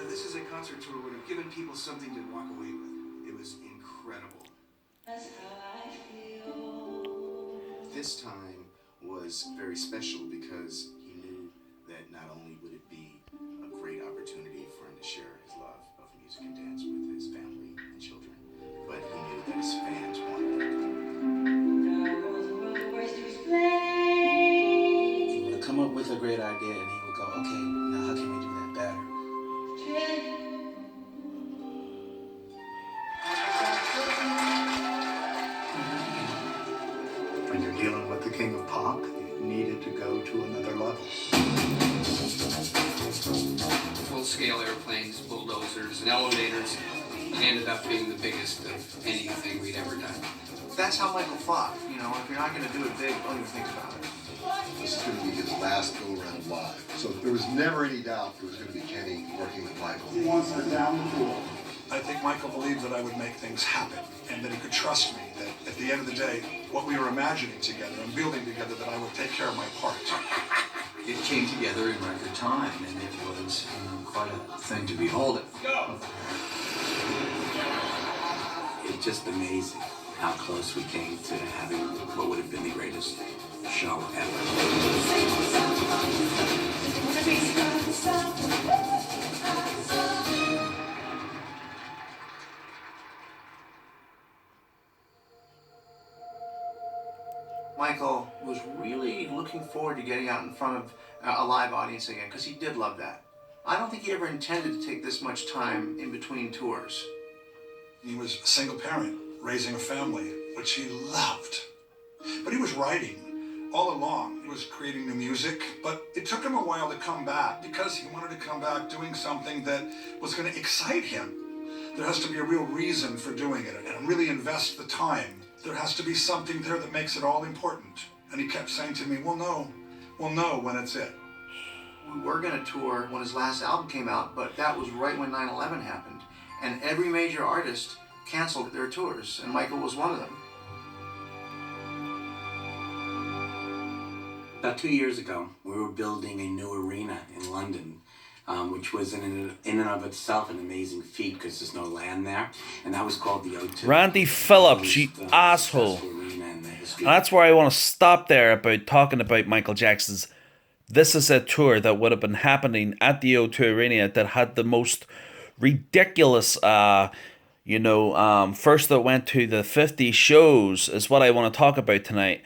This is a concert tour would have given people something to walk away with. It was incredible. That's how I feel. This time was very special because he knew that not only would it be a great opportunity for him to share his love of music and dance with his family and children, but he knew that his fans wanted it. He would come up with a great idea and he would go, okay, now how can we do that better? When you're dealing with the king of pop, it needed to go to another level. Full-scale airplanes, bulldozers, and elevators. It ended up being the biggest of anything we'd ever done. That's how Michael thought. You know, if you're not going to do it big, don't even think about it. This is going to be his last go-around live. So there was never any doubt there was going to be Kenny working with Michael. He wants to down the pool. I think Michael believed that I would make things happen and that he could trust me, that at the end of the day, what we were imagining together and building together, that I would take care of my part. It came together in record time, and it was quite a thing to behold. It's just amazing how close we came to having what would have been the greatest show ever. Michael was really looking forward to getting out in front of a live audience again, because he did love that. I don't think he ever intended to take this much time in between tours. He was a single parent, raising a family, which he loved. But he was writing all along. He was creating new music, but it took him a while to come back because he wanted to come back doing something that was going to excite him. There has to be a real reason for doing it and really invest the time. There has to be something there that makes it all important. And he kept saying to me, we'll know when it's it. We were going to tour when his last album came out, but that was right when 9/11 happened. And every major artist canceled their tours, and Michael was one of them. About 2 years ago, we were building a new arena in London, which was in and of itself an amazing feat because there's no land there, and that was called the O2. Randy Phillips, you asshole. And that's where I want to stop there about talking about Michael Jackson's This Is It tour that would have been happening at the O2 Arena that had the most ridiculous, first that went to the 50 shows is what I want to talk about tonight.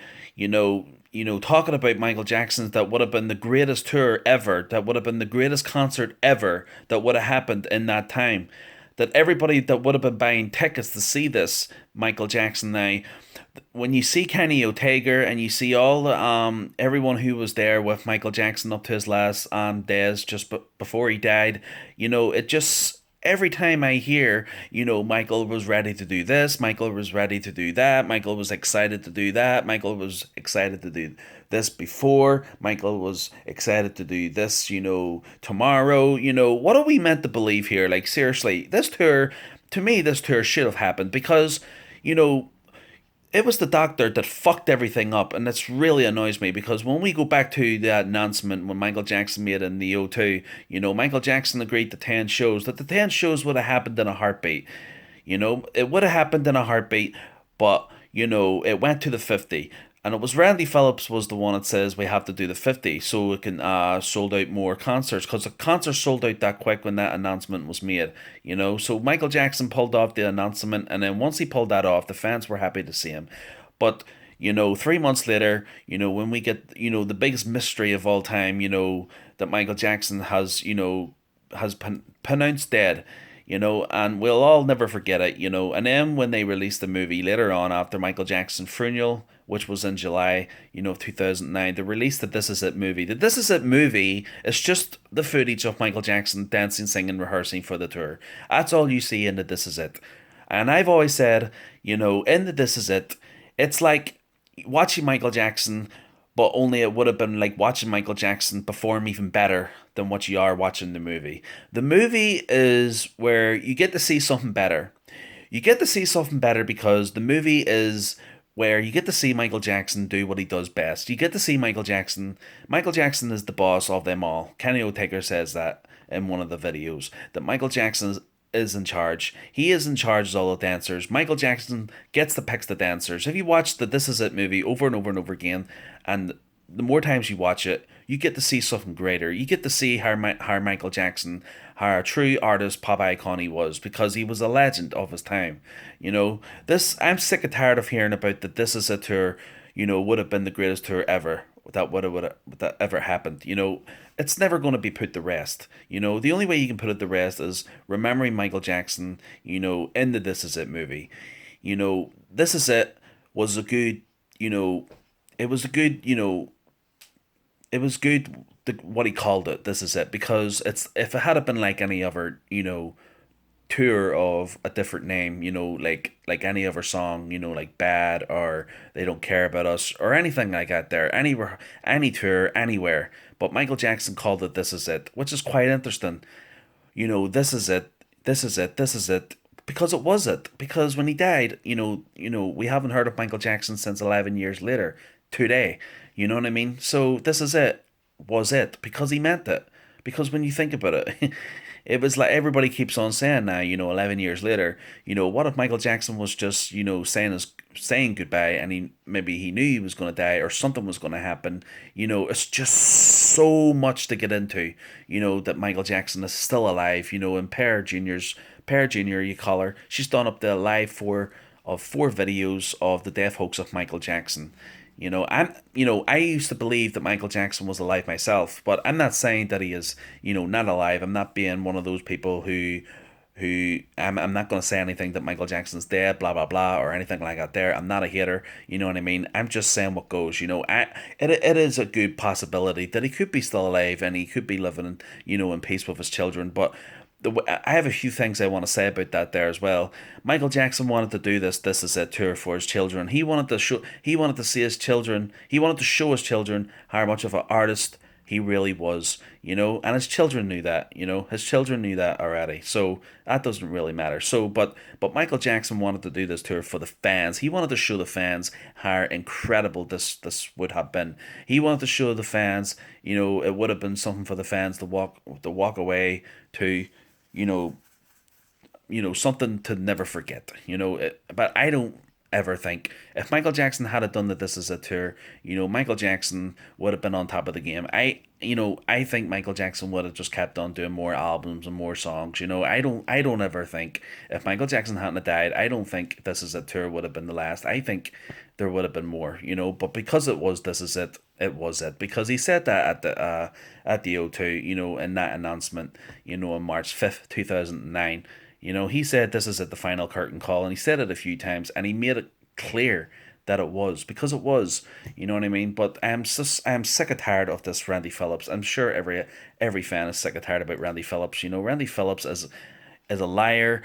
Talking about Michael Jackson's that would have been the greatest tour ever, that would have been the greatest concert ever that would have happened in that time. That everybody that would have been buying tickets to see this Michael Jackson now, when you see Kenny Ortega and you see all the everyone who was there with Michael Jackson up to his last days just before he died, it just every time I hear, Michael was ready to do this, Michael was ready to do that, Michael was excited to do that, Michael was excited to do this before, Michael was excited to do this, tomorrow, what are we meant to believe here? Like, seriously, this tour should have happened because, it was the doctor that fucked everything up, and this really annoys me because when we go back to that announcement when Michael Jackson made in the O2, Michael Jackson agreed to 10 shows, that the 10 shows would have happened in a heartbeat. It would have happened in a heartbeat, but, it went to the 50. And it was Randy Phillips was the one that says we have to do the 50 so it can sold out more concerts, because the concerts sold out that quick when that announcement was made, So Michael Jackson pulled off the announcement, and then once he pulled that off, the fans were happy to see him. But 3 months later, when we get the biggest mystery of all time, that Michael Jackson has pronounced dead. And we'll all never forget it, And then when they released the movie later on after Michael Jackson's funeral, which was in July, of 2009, they released the This Is It movie. The This Is It movie is just the footage of Michael Jackson dancing, singing, rehearsing for the tour. That's all you see in the This Is It. And I've always said, in the This Is It, it's like watching Michael Jackson, but only it would have been like watching Michael Jackson perform even better than what you are watching the movie. The movie is where you get to see something better. You get to see something better because the movie is where you get to see Michael Jackson do what he does best. You get to see Michael Jackson. Michael Jackson is the boss of them all. Kenny O'Taker says that in one of the videos, that Michael Jackson is in charge. He is in charge of all the dancers. Michael Jackson gets to pick the dancers. If you watch the This Is It movie over and over and over again, and the more times you watch it, you get to see something greater. You get to see how Michael Jackson, how a true artist, pop icon he was, because he was a legend of his time. You know, this, I'm sick and tired of hearing about that This Is It tour, you know, would have been the greatest tour ever. That ever happened. You know, it's never going to be put to rest. You know, the only way you can put it to rest is remembering Michael Jackson, you know, in the This Is It movie. You know, This Is It was a good, you know, it was a good, you know, it was good, what he called it, This Is It, because it's, if it had been like any other, you know, tour of a different name, you know, like any other song, you know, like Bad or They Don't Care About Us or anything like that there, anywhere, any tour, anywhere. But Michael Jackson called it This Is It, which is quite interesting. You know, this is it, this is it, this is it. Because it was it. Because when he died, we haven't heard of Michael Jackson since 11 years later, today. You know what I mean? So This Is It was it because he meant it. Because when you think about it, it was like everybody keeps on saying now, you know, 11 years later, you know, what if Michael Jackson was just, you know, saying goodbye, and maybe he knew he was going to die or something was going to happen. You know, it's just so much to get into, you know, that Michael Jackson is still alive, you know, and Per Jr., you call her, she's done up the live four videos of the death hoax of Michael Jackson. I used to believe that Michael Jackson was alive myself, but I'm not saying that he is, you know, not alive. I'm not being one of those people who I'm not going to say anything that Michael Jackson's dead, blah blah blah, or anything like that. There, I'm not a hater. You know what I mean? I'm just saying what goes. You know, it is a good possibility that he could be still alive and he could be living, you know, in peace with his children, but. I have a few things I want to say about that there as well. Michael Jackson wanted to do This Is It tour for his children. He wanted to see his children. He wanted to show his children how much of an artist he really was, you know, and his children knew that, you know, his children knew that already. So that doesn't really matter. So, but Michael Jackson wanted to do this tour for the fans. He wanted to show the fans how incredible this would have been. He wanted to show the fans, you know, it would have been something for the fans to walk away to. Something to never forget. But I don't ever think if Michael Jackson had done that This Is a tour, you know, Michael Jackson would have been on top of the game. I think Michael Jackson would have just kept on doing more albums and more songs. You know, I don't ever think if Michael Jackson hadn't died, I don't think This Is a tour would have been the last. I think there would have been more. You know, but because it was This Is It. It was it, because he said that at the O2, you know, in that announcement, you know, on March 5th, 2009, you know, he said This Is It, the final curtain call, and he said it a few times, and he made it clear that it was, because it was, you know what I mean. But I'm sick and tired of this Randy Phillips. I'm sure every fan is sick and tired about Randy Phillips. You know, Randy Phillips is a liar.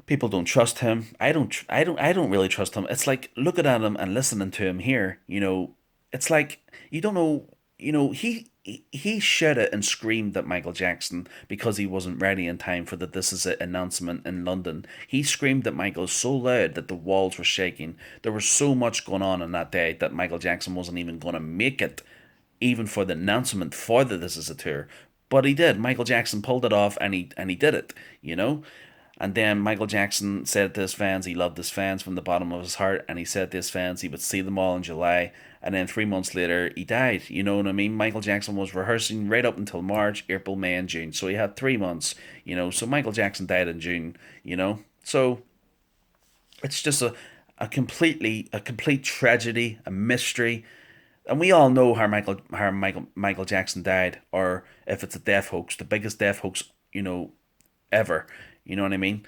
People don't trust him. I don't really trust him. It's like looking at him and listening to him here, you know. It's like, you don't know, you know, he shouted and screamed at Michael Jackson because he wasn't ready in time for the This Is It announcement in London. He screamed at Michael so loud that the walls were shaking. There was so much going on that day that Michael Jackson wasn't even going to make it, even for the announcement for the This Is It tour. But he did. Michael Jackson pulled it off, and he did it, you know. And then Michael Jackson said to his fans, he loved his fans from the bottom of his heart, and he said to his fans he would see them all in July, and then 3 months later he died. You know what I mean? Michael Jackson was rehearsing right up until March, April, May, and June, so he had 3 months, you know. So Michael Jackson died in June, you know. So it's just a complete tragedy, a mystery. And we all know how Michael Jackson died, or if it's a death hoax, the biggest death hoax, you know, ever. You know what I mean?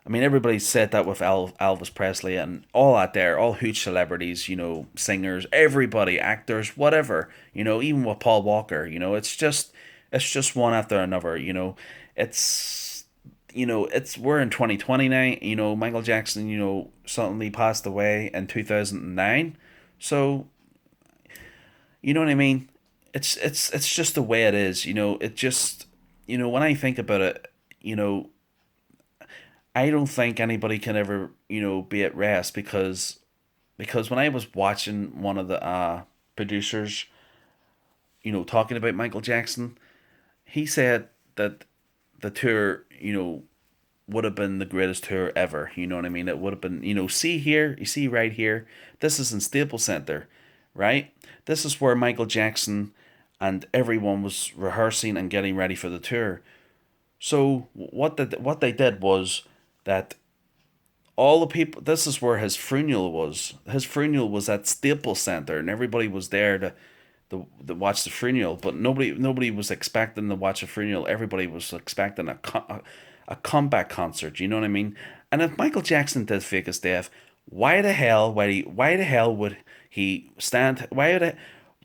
I mean, everybody said that with Elvis Presley and all that there, all huge celebrities, you know, singers, everybody, actors, whatever, you know, even with Paul Walker, you know, it's just one after another, you know. We're in 2020 now, you know, Michael Jackson, you know, suddenly passed away in 2009. So, you know what I mean? It's just the way it is, you know. It just, you know, when I think about it, you know, I don't think anybody can ever, you know, be at rest, because because when I was watching one of the producers, talking about Michael Jackson, he said that the tour, would have been the greatest tour ever. You know what I mean? It would have been, see here, you see right here, this is in Staples Center, right? This is where Michael Jackson and everyone was rehearsing and getting ready for the tour. So what they did was that all the people, this is where his funeral was. His funeral was at Staples Center, and everybody was there to watch the funeral. But nobody was expecting to watch a funeral. Everybody was expecting a comeback concert. You know what I mean? And if Michael Jackson did fake his death, why the hell would he stand?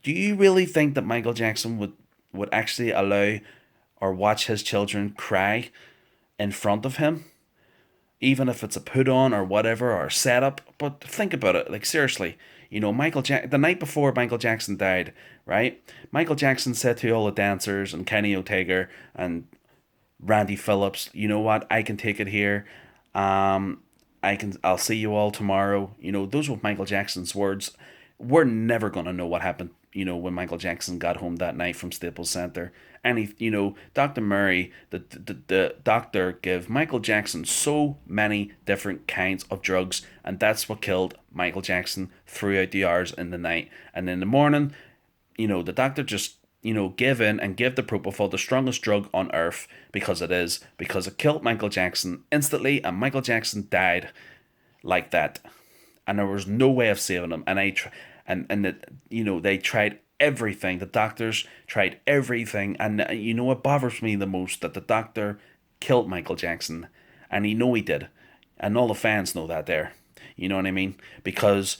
Do you really think that Michael Jackson would actually allow or watch his children cry in front of him? Even if it's a put on or whatever or a setup. But think about it, like seriously, the night before Michael Jackson died, right? Michael Jackson said to all the dancers and Kenny Ortega and Randy Phillips, you know what, I can take it here. I'll see you all tomorrow. Those were Michael Jackson's words. We're never gonna know what happened, when Michael Jackson got home that night from Staples Center. And Dr. Murray, the doctor, gave Michael Jackson so many different kinds of drugs, and that's what killed Michael Jackson throughout the hours in the night. And in the morning, the doctor just, give in and give the propofol, the strongest drug on earth, because it killed Michael Jackson instantly, and Michael Jackson died like that. And there was no way of saving him. And they tried everything. The doctors tried everything, and what bothers me the most, that the doctor killed Michael Jackson, and he did, and all the fans know that there. You know what I mean? Because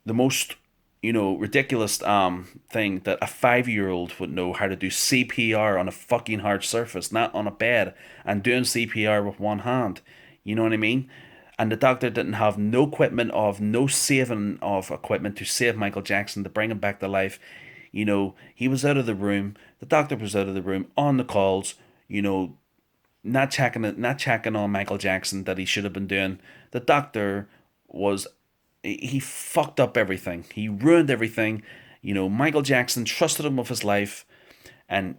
the most ridiculous thing that a 5-year-old would know how to do CPR on a fucking hard surface, not on a bed, and doing CPR with one hand. You know what I mean? And the doctor didn't have no saving of equipment to save Michael Jackson, to bring him back to life. He was out of the room. The doctor was out of the room on the calls, not checking on Michael Jackson that he should have been doing. The doctor he fucked up everything. He ruined everything. Michael Jackson trusted him with his life, and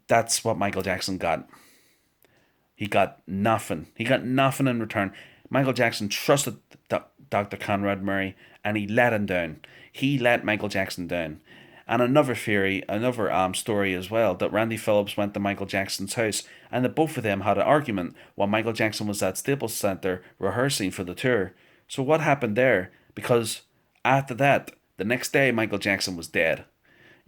that's what Michael Jackson got. He got nothing. He got nothing in return. Michael Jackson trusted Dr. Conrad Murray, and he let him down. He let Michael Jackson down. And another story as well, that Randy Phillips went to Michael Jackson's house, and that both of them had an argument while Michael Jackson was at Staples Center rehearsing for the tour. So what happened there? Because after that, the next day, Michael Jackson was dead.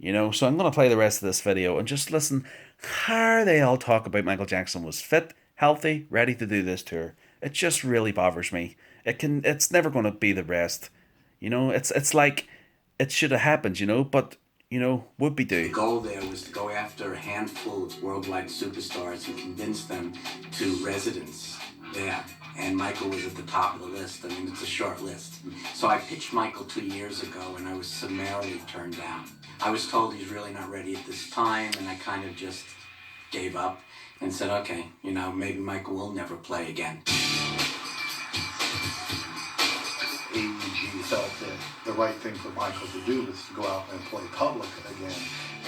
So I'm going to play the rest of this video and just listen how they all talk about Michael Jackson was fit, healthy, ready to do this tour. It just really bothers me. It's never going to be the rest. It's like it should have happened, but whoopie do. The goal there was to go after a handful of worldwide superstars and convince them to residence there. And Michael was at the top of the list. I mean, it's a short list. So I pitched Michael 2 years ago, and I was summarily turned down. I was told he's really not ready at this time, and I kind of just gave up and said, okay, maybe Michael will never play again. AEG felt that the right thing for Michael to do was to go out and play public again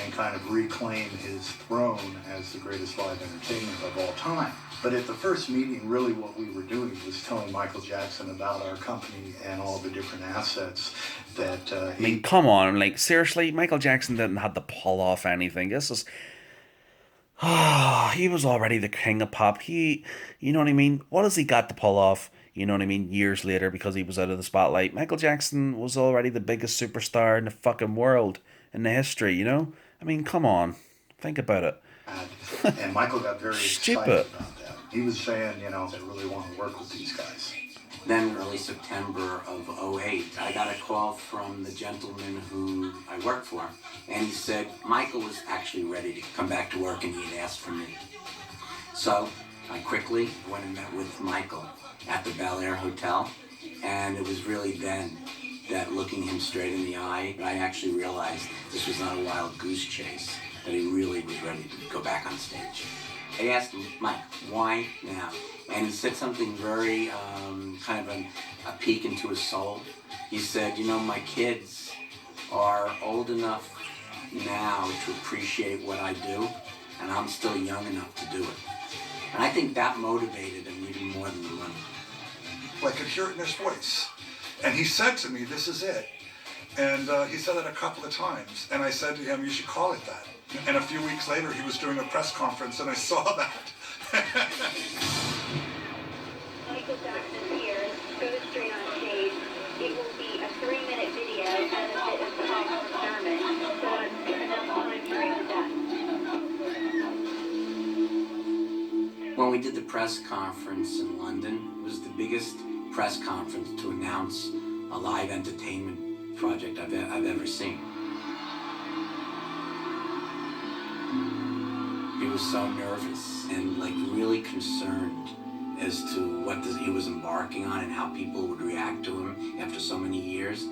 and kind of reclaim his throne as the greatest live entertainment of all time. But at the first meeting, really what we were doing was telling Michael Jackson about our company and all the different assets that I mean, come on, like seriously, Michael Jackson didn't have to pull off anything. This is he was already the king of pop. You know what I mean? What has he got to pull off? You know what I mean? Years later, because he was out of the spotlight. Michael Jackson was already the biggest superstar in the fucking world, in the history, I mean, come on. Think about it. And Michael got very excited about that. He was saying, I really want to work with these guys. Then early September of 2008, I got a call from the gentleman who I worked for, and he said Michael was actually ready to come back to work, and he had asked for me. So I quickly went and met with Michael at the Bel Air Hotel, and it was really then that, looking him straight in the eye, I actually realized this was not a wild goose chase, that he really was ready to go back on stage. I asked him, Mike, why now? And he said something very kind of a peek into his soul. He said, you know, my kids are old enough now to appreciate what I do, and I'm still young enough to do it. And I think that motivated him even more than the money. I could hear it in his voice. And he said to me, this is it. And he said it a couple of times. And I said to him, you should call it that. And a few weeks later, he was doing a press conference, and I saw that. Michael Jackson here. Go straight on stage. It will be a 3-minute video and a bit of talk from German. So it's enough time to read that. When we did the press conference in London, it was the biggest press conference to announce a live entertainment project I've ever seen. He was so nervous and like really concerned as to what he was embarking on and how people would react to him after so many years.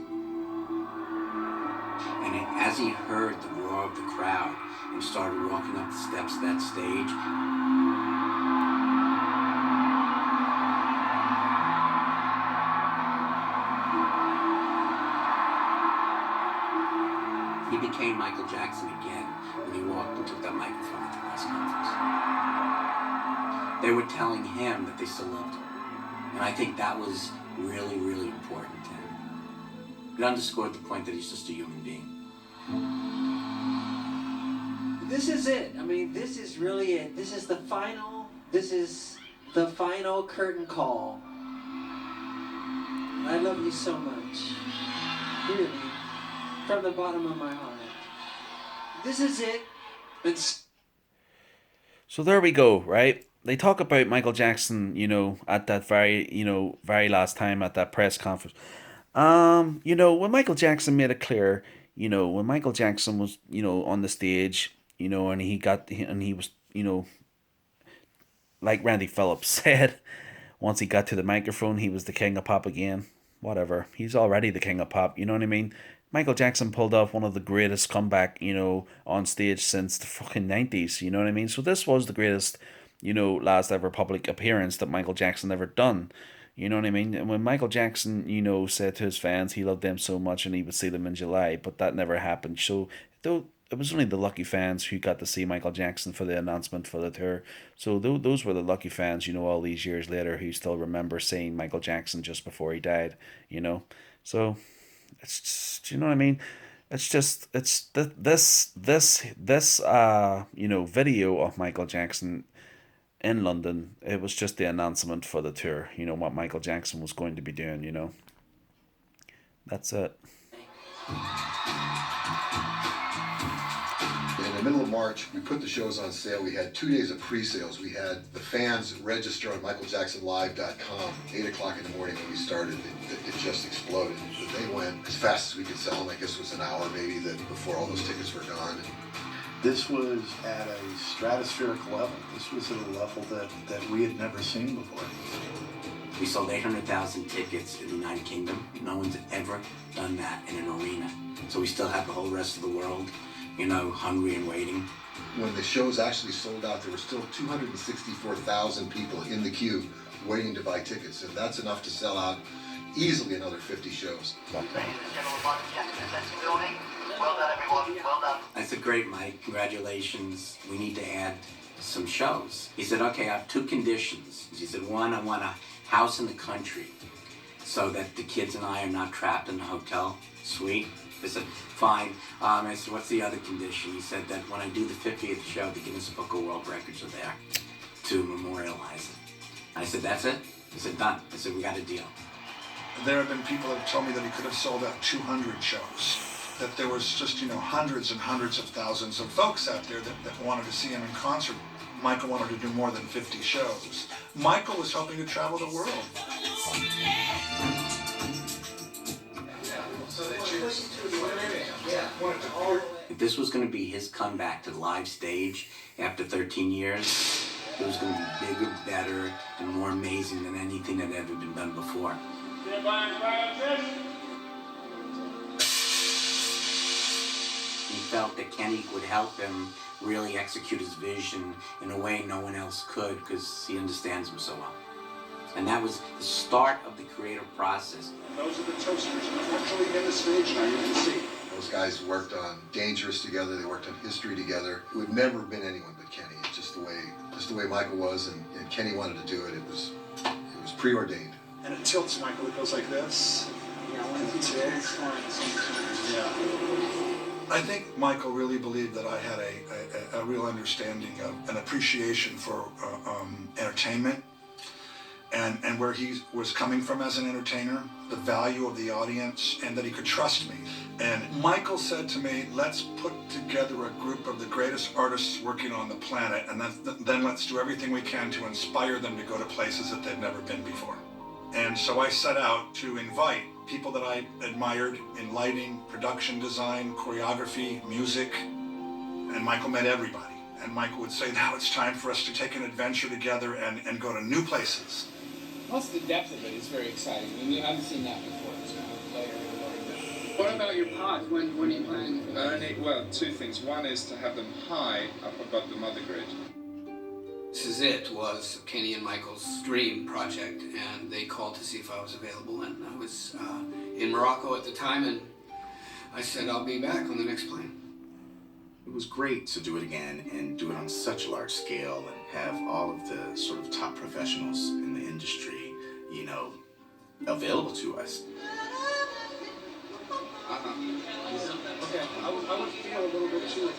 And as he heard the roar of the crowd and started walking up the steps of that stage, he became Michael Jackson again when he walked and took that microphone at the press conference. They were telling him that they still loved him. And I think that was really, really important to him. It underscored the point that he's just a human being. This is it. I mean, this is really it. This is the final curtain call. I love you so much. Really. From the bottom of my heart. This is it. So there we go, right? They talk about Michael Jackson, you know, at that very last time at that press conference. You know, when Michael Jackson made it clear, you know, when Michael Jackson was, you know, on the stage, you know, and he was, you know, like Randy Phillips said, once he got to the microphone, he was the king of pop again. Whatever. He's already the king of pop, you know what I mean? Michael Jackson pulled off one of the greatest comeback, you know, on stage since the fucking 90s, you know what I mean? So this was the greatest, you know, last ever public appearance that Michael Jackson ever done. You know what I mean? And when Michael Jackson, you know, said to his fans he loved them so much and he would see them in July, but that never happened. So though it was only the lucky fans who got to see Michael Jackson for the announcement for the tour. So those were the lucky fans, you know, all these years later who still remember seeing Michael Jackson just before he died, you know? So it's just, you know what I mean? It's just, it's this you know, video of Michael Jackson in London. It was just the announcement for the tour, you know, what Michael Jackson was going to be doing, you know. That's it. In the middle of March, we put the shows on sale. We had 2 days of pre-sales. We had the fans register on michaeljacksonlive.com. 8 o'clock in the morning when we started, it just exploded. They went as fast as we could sell them. I guess it was an hour maybe before all those tickets were gone. This was at a stratospheric level. This was at a level that we had never seen before. We sold 800,000 tickets in the United Kingdom. No one's ever done that in an arena. So we still have the whole rest of the world, you know, hungry and waiting. When the shows actually sold out, there were still 264,000 people in the queue waiting to buy tickets. And that's enough to sell out easily another 50 shows. Ladies and gentlemen, Michael Jackson is the building. Well done, everyone. Well done. I said, great, Mike. Congratulations. We need to add some shows. He said, okay, I have 2 conditions. He said, one, I want a house in the country so that the kids and I are not trapped in a hotel suite. I said, fine. I said, what's the other condition? He said that when I do the 50th show, the Guinness Book of World Records are there to memorialize it. I said, that's it? He said, done. I said, we got a deal. There have been people that have told me that he could have sold out 200 shows. That there was just, you know, hundreds and hundreds of thousands of folks out there that wanted to see him in concert. Michael wanted to do more than 50 shows. Michael was hoping to travel the world. If this was going to be his comeback to the live stage after 13 years, it was going to be bigger, better, and more amazing than anything that had ever been done before. He felt that Kenny would help him really execute his vision in a way no one else could because he understands him so well. And that was the start of the creative process. Those are the toasters actually in the stage now, you can see. Those guys worked on Dangerous together. They worked on History together. It would never have been anyone but Kenny. It's just the way Michael was, and Kenny wanted to do it. It was preordained. And it tilts, Michael. It goes like this. Yeah, I want to keep it sometimes. Yeah. I think Michael really believed that I had a real understanding of an appreciation for entertainment and where he was coming from as an entertainer, the value of the audience, and that he could trust me. And Michael said to me, let's put together a group of the greatest artists working on the planet, and then let's do everything we can to inspire them to go to places that they've never been before. And so I set out to invite people that I admired in lighting, production design, choreography, music, and Michael met everybody. And Michael would say, now it's time for us to take an adventure together and go to new places. Plus the depth of it is very exciting. I mean, you haven't seen that before. It's kind of layer and layer. What about your pods? When are you planning? Well, two things. One is to have them high up above the mother grid. This Is It was Kenny and Michael's dream project, and they called to see if I was available, and I was in Morocco at the time, and I said I'll be back on the next plane. It was great to do it again and do it on such a large scale and have all of the sort of top professionals in the industry, you know, available to us. Okay, I would feel a little bit too.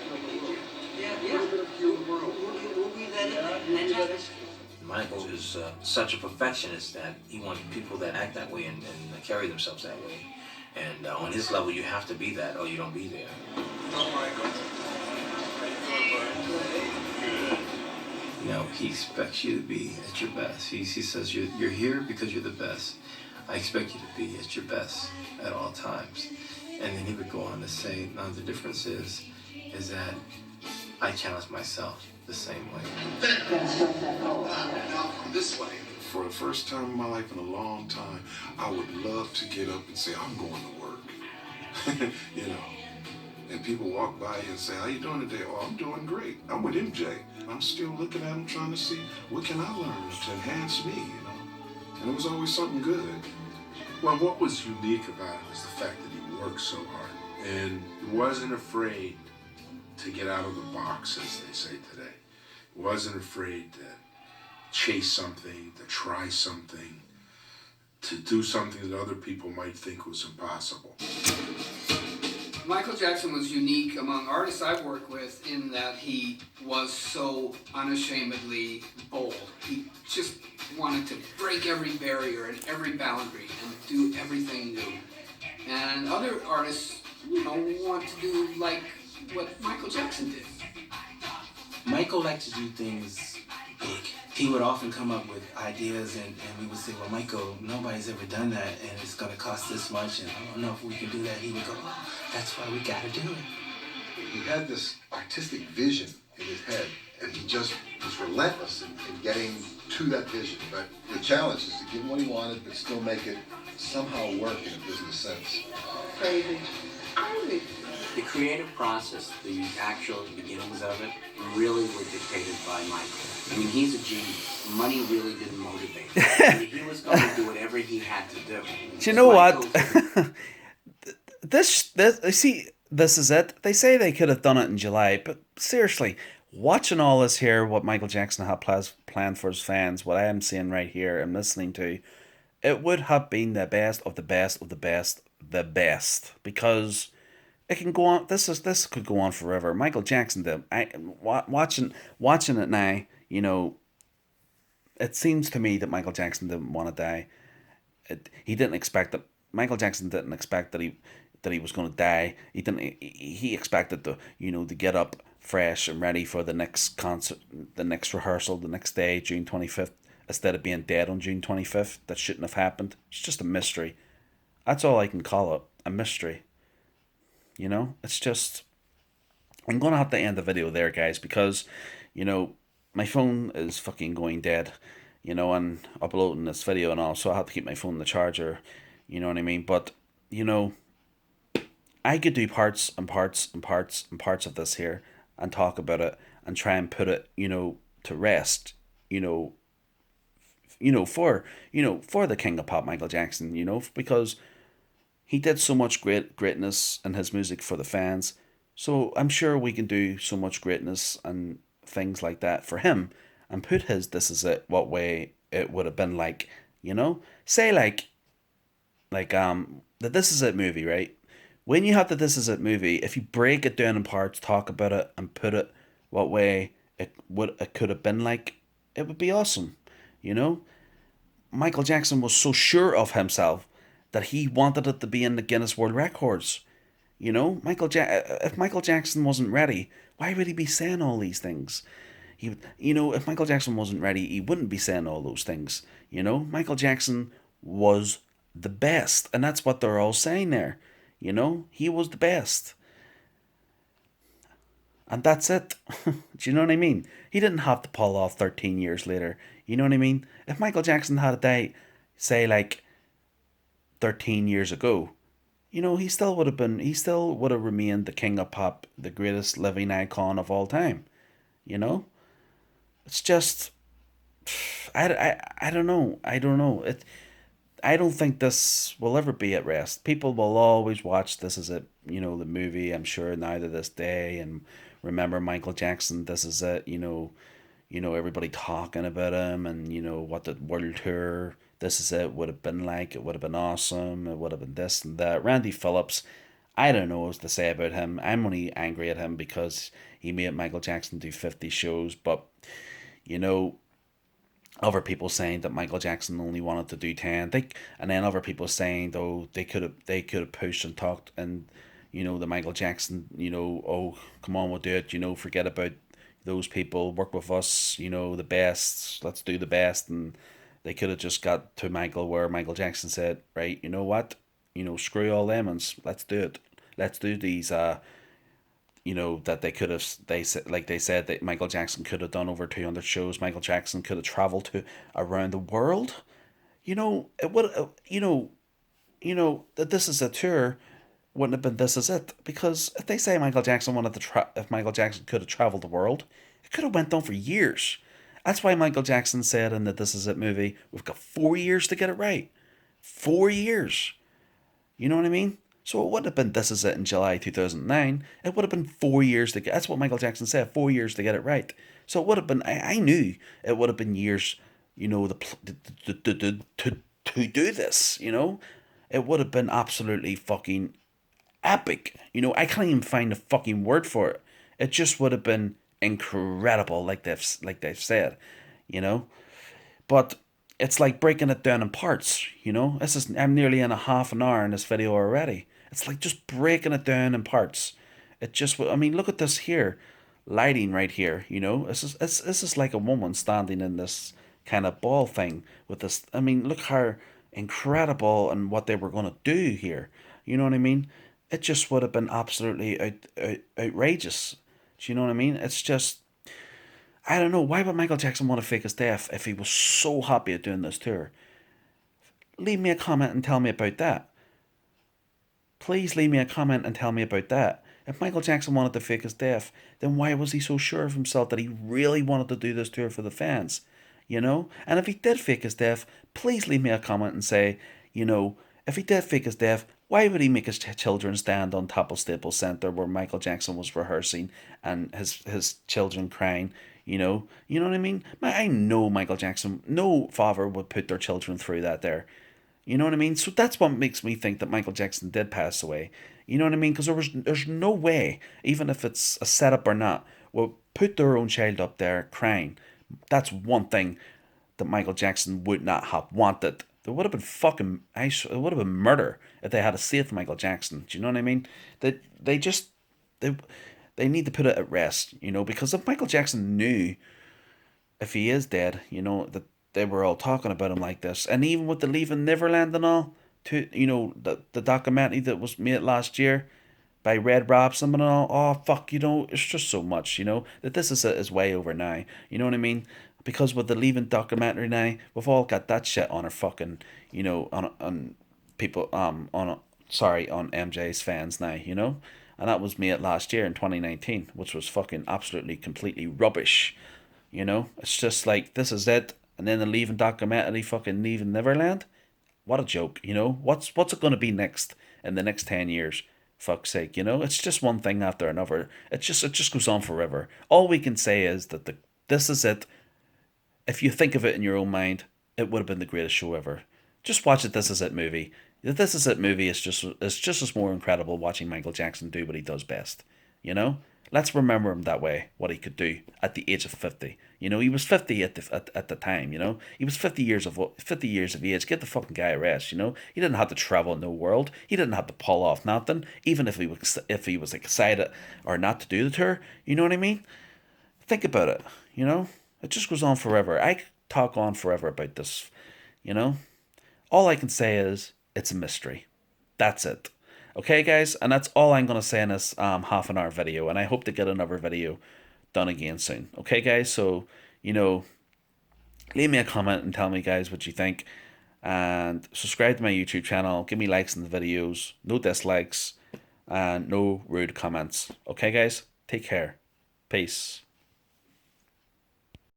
A little bit of feel the world. We'll be that in. Michael is such a perfectionist that he wants people that act that way and carry themselves that way. And on his level, you have to be that, or you don't be there. You know, he expects you to be at your best. He says you're here because you're the best. I expect you to be at your best at all times. And then he would go on to say, now the difference is that I challenge myself the same way. This way. For the first time in my life in a long time, I would love to get up and say, I'm going to work. You know, and people walk by and say, how you doing today? Oh, I'm doing great. I'm with MJ. I'm still looking at him trying to see what can I learn to enhance me, you know. And it was always something good. Well, what was unique about him is the fact that he worked so hard and wasn't afraid to get out of the box, as they say today. He wasn't afraid to chase something, to try something, to do something that other people might think was impossible. Michael Jackson was unique among artists I've worked with in that he was so unashamedly bold. He just wanted to break every barrier and every boundary and do everything new. And other artists, you know, want to do like what Michael Jackson did. Michael liked to do things big. He would often come up with ideas and we would say, well, Michael, nobody's ever done that and it's going to cost this much and I don't know if we can do that. He would go, oh, that's why we got to do it. He had this artistic vision in his head, and he just was relentless in getting to that vision. But the challenge is to give him what he wanted, but still make it somehow work in a business sense. Crazy. The creative process, the actual beginnings of it, really were dictated by Michael. I mean, he's a genius. Money really didn't motivate him. He was going to do whatever he had to do. Do you know what? This is it. They say they could have done it in July, but seriously, watching all this here, what Michael Jackson had planned for his fans, what I am seeing right here and listening to, it would have been the best of the best of the best, the best, because it can go on. This could go on forever. Michael Jackson did. Watching it now, you know, it seems to me that Michael Jackson didn't want to die. He didn't expect that. Michael Jackson didn't expect that he was going to die. He expected to get up fresh and ready for the next concert, the next rehearsal, the next day, June 25th, instead of being dead on June 25th. That shouldn't have happened. It's just a mystery. That's all I can call it, a mystery. You know, it's just, I'm going to have to end the video there, guys, because, you know, my phone is fucking going dead, you know, and uploading this video and all, so I have to keep my phone in the charger, you know what I mean? But, you know, I could do parts and parts and parts and parts of this here and talk about it and try and put it, you know, to rest, you know, for the King of Pop, Michael Jackson, because he did so much greatness in his music for the fans. So I'm sure we can do so much greatness and things like that for him, and put his "This Is It" what way it would have been like, say like the "This Is It" movie, right? When you have the "This Is It" movie, if you break it down in parts, talk about it, and put it what way it could have been like, it would be awesome, Michael Jackson was so sure of himself that he wanted it to be in the Guinness World Records. If Michael Jackson wasn't ready, why would he be saying all these things? If Michael Jackson wasn't ready, he wouldn't be saying all those things. Michael Jackson was the best, and that's what they're all saying there. He was the best. And that's it. Do you know what I mean? He didn't have to pull off 13 years later. You know what I mean? If Michael Jackson had died, say, like 13 years ago, he still would have remained the King of Pop, the greatest living icon of all time. It's just, I don't know. I don't know. I don't think this will ever be at rest. People will always watch This Is It, the movie, I'm sure, now to this day, and remember Michael Jackson, This Is It, everybody talking about him, and, what the world tour, This Is It, would have been like. It would have been awesome. It would have been this and that. Randy Phillips, I don't know what to say about him. I'm only angry at him because he made Michael Jackson do 50 shows, but, other people saying that Michael Jackson only wanted to do 10. And then other people saying, though, they could have pushed and talked, and the Michael Jackson, oh, come on, we'll do it, forget about those people, work with us, the best, let's do the best. And they could have just got to Michael where Michael Jackson said, right, you know what, screw all lemons, let's do it. Let's do these that they said that Michael Jackson could have done over 200 shows. Michael Jackson could have traveled to around the world. It would, that This Is a tour wouldn't have been This Is It, because if they say Michael Jackson if Michael Jackson could have traveled the world, it could have went on for years. That's why Michael Jackson said in the This Is It movie, we've got 4 years to get it right. 4 years. You know what I mean? So it wouldn't have been This Is It in July 2009. It would have been 4 years to get. That's what Michael Jackson said. 4 years to get it right. So it would have been. I knew it would have been years. To do this. It would have been absolutely fucking epic. I can't even find a fucking word for it. It just would have been incredible, like they've said. But it's like breaking it down in parts. I'm nearly in a half an hour in this video already. It's like just breaking it down in parts. Look at this here, lighting right here. This is like a woman standing in this kind of ball thing with this. Look how incredible and what they were going to do here. You know what I mean? It just would have been absolutely outrageous. Do you know what I mean? It's just, I don't know, why would Michael Jackson want to fake his death if he was so happy at doing this tour? Leave me a comment and tell me about that. Please leave me a comment and tell me about that. If Michael Jackson wanted to fake his death, then why was he so sure of himself that he really wanted to do this tour for the fans? And if he did fake his death, please leave me a comment and say, if he did fake his death, why would he make his children stand on top of Staples Center where Michael Jackson was rehearsing and his children crying? You know what I mean? I know Michael Jackson, no father would put their children through that there. You know what I mean? So that's what makes me think that Michael Jackson did pass away. You know what I mean? Because there's no way, even if it's a setup or not, will put their own child up there crying. That's one thing that Michael Jackson would not have wanted. There would have been it would have been murder if they had a saved Michael Jackson. Do you know what I mean? They need to put it at rest, because if Michael Jackson knew, if he is dead, that they were all talking about him like this, and even with the Leaving Neverland and all, the documentary that was made last year by Red Robson and all, oh fuck, it's just so much, that This Is It is way over now. You know what I mean? Because with the Leaving documentary now, we've all got that shit on our fucking, on people, on MJ's fans now, and that was made last year in 2019, which was fucking absolutely completely rubbish. It's just like, This Is It, And then the Leaving documentary, fucking Leaving Neverland. What a joke, you know? What's it going to be next in the next 10 years? Fuck's sake, you know? It's just one thing after another. It just goes on forever. All we can say is that this is it. If you think of it in your own mind, it would have been the greatest show ever. Just watch it. This Is It movie. The This Is It movie is just as more incredible watching Michael Jackson do what he does best. You know, let's remember him that way. What he could do at the age of 50. You know, he was 50 at the time. You know, he was 50 years of age. Get the fucking guy a rest. You know, he didn't have to travel in the world. He didn't have to pull off nothing. Even if he was excited or not to do the tour. You know what I mean? Think about it. You know. It just goes on forever. I could talk on forever about this, you know? All I can say is, it's a mystery. That's it. Okay, guys? And that's all I'm going to say in this half an hour video. And I hope to get another video done again soon. Okay, guys? So, you know, leave me a comment and tell me, guys, what you think. And subscribe to my YouTube channel. Give me likes in the videos. No dislikes. And no rude comments. Okay, guys? Take care. Peace.